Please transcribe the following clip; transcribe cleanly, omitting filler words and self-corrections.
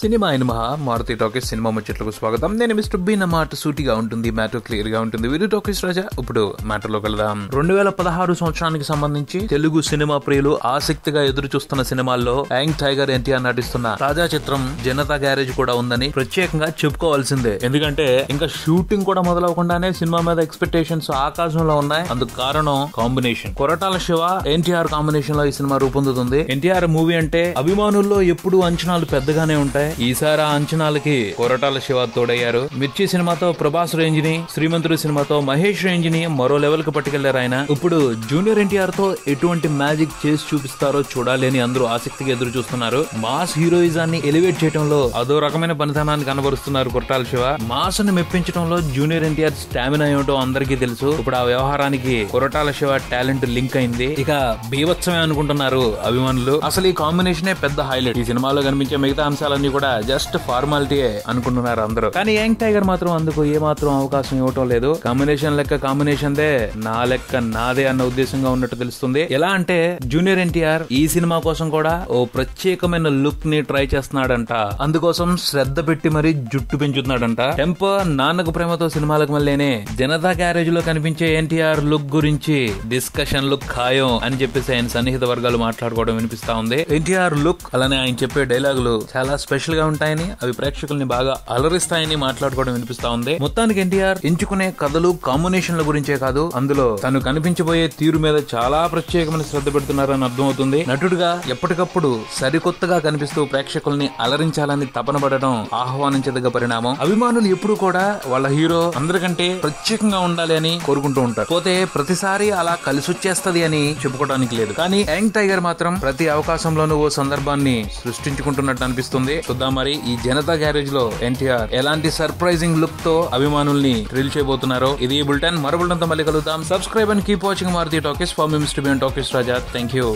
Cinema అయిన మహా Maruti talkies cinema ముచ్చట్లకు స్వాగతం. నేను మిస్టర్ బి. నా మాట సూటిగా ఉంటుంది, మ్యాటర్ క్లియర్ గా ఉంటుంది. వీరు టాకీస్ రాజా. ఇప్పుడు మ్యాటర్ లో వెళ్దాం. 2016 సంవత్సరానికి సంబంధించి తెలుగు సినిమా ప్రియులు ఆసక్తిగా ఎదురు చూస్తున్న సినిమాల్లో యాంగ్ టైగర్ ఎన్టీఆర్ నటిస్తున్న తాజా చిత్రం జనతా గ్యారేజ్ కూడా ఉందని ప్రత్యేకంగా చెప్పుకోవాల్సిందే. ఎందుకంటే ఇంకా షూటింగ్ కూడా మొదలవకుండానే సినిమా మీద ఎక్స్పెక్టేషన్స్ ఆకాశంలో ఉన్నాయి. అందుకు కారణం కాంబినేషన్. కొరటాల శివ ఎన్టీఆర్ కాంబినేషన్ లో ఈ సినిమా రూపొందుతుంది. ఎన్టీఆర్ మూవీ అంటే అభిమానుల్లో ఎప్పుడూ అంచనాలు పెద్దగానే ఉంటాయి. ఈసారి ఆ అంచనాలకి కొరటాల శివ తోడయ్యారు. మిర్చి సినిమాతో ప్రభాస్ రేంజ్ ని, శ్రీమంతుడు సినిమాతో మహేష్ రేంజ్ ని మరో లెవెల్ కి పట్టుకెళ్లారు ఆయన. ఇప్పుడు జూనియర్ ఎన్టీఆర్ తో ఎటువంటి మ్యాజిక్ చేసి చూపిస్తారో చూడాలి అని అందరూ ఆసక్తిగా ఎదురు చూస్తున్నారు. మాస్ హీరోయిజాన్ని ఎలివేట్ చేయడంలో అదో రకమైన పనితనాన్ని కనబరుస్తున్నారు కొరటాల శివ. మాస్ ని మెప్పించడంలో జూనియర్ ఎన్టీఆర్ స్టామినా ఏమిటో అందరికీ తెలుసు. ఇప్పుడు ఆ వ్యవహారానికి కొరటాల శివ టాలెంట్ లింక్ అయింది. ఇక బీభత్సమే అనుకుంటున్నారు అభిమానులు. అసలు ఈ కాంబినేషనే పెద్ద హైలైట్. ఈ సినిమాలో కనిపించే మిగతా అంశాలన్నీ కూడా జస్ట్ ఫార్మాలిటీ అనుకుంటున్నారు అందరూ. కానీ యంగ్ టైగర్ మాత్రం అందుకు ఏ మాత్రం అవకాశం ఇవ్వటం లేదు. కాంబినేషన్ లెక్క కాంబినేషన్ దే, నా లెక్క నాదే అన్న ఉద్దేశంగా ఉన్నట్టు తెలుస్తుంది. ఎలా అంటే జూనియర్ ఎన్టీఆర్ ఈ సినిమా కోసం కూడా ఓ ప్రత్యేకమైన లుక్ ని ట్రై చేస్తున్నాడంట. అందుకోసం శ్రద్ధ పెట్టి మరీ జుట్టు పెంచుతున్నాడంట. టెంపర్ నాన్నకు ప్రేమతో సినిమాలకు మళ్ళీనే జనతా గ్యారేజ్ లో కనిపించే ఎన్టీఆర్ లుక్ గురించి డిస్కషన్ లుక్ ఖాయం అని చెప్పేసి ఆయన సన్నిహిత వర్గాలు మాట్లాడుకోవడం వినిపిస్తా ఉంది. ఎన్టీఆర్ లుక్ అలానే ఆయన చెప్పే డైలాగులు చాలా స్పెషల్ గా ఉంటాయని, అవి ప్రేక్షకుల్ని బాగా అలరిస్తాయని మాట్లాడుకోవడం వినిపిస్తా ఉంది. మొత్తానికి ఎన్టీఆర్ ఎంచుకునే కథలు కాంబినేషన్ల గురించే కాదు, అందులో తను కనిపించబోయే తీరు మీద చాలా ప్రత్యేకమైన శ్రద్ధ పెడుతున్నారని అర్థమవుతుంది. నటుడుగా ఎప్పటికప్పుడు సరికొత్తగా కనిపిస్తూ ప్రేక్షకుల్ని అలరించాలని తపన పడడం ఆహ్వానించదగ్గ పరిణామం. అభిమానులు ఎప్పుడు కూడా వాళ్ళ హీరో అందరికంటే ప్రత్యేకంగా ఉండాలి అని కోరుకుంటూ ఉంటారు. పోతే ప్రతిసారి అలా కలిసొచ్చేస్తది అని చెప్పుకోవడానికి లేదు. కానీ యంగ్ టైగర్ మాత్రం ప్రతి అవకాశంలోనూ ఓ సందర్భాన్ని సృష్టించుకుంటున్నట్టు అనిపిస్తుంది. చూద్దాం మరి ఈ జనతా గ్యారేజ్ లో ఎన్టీఆర్ ఎలాంటి సర్ప్రైజింగ్ లుక్ తో అభిమానుల్ని థ్రిల్ చేయబోతున్నారో. ఇది బులెటిన్. మరో బులెటిన్ తో మళ్ళీ కలుద్దాం. Subscribe and keep watching Maruti Talkies. For me mister B. Talkies Raja. Thank you.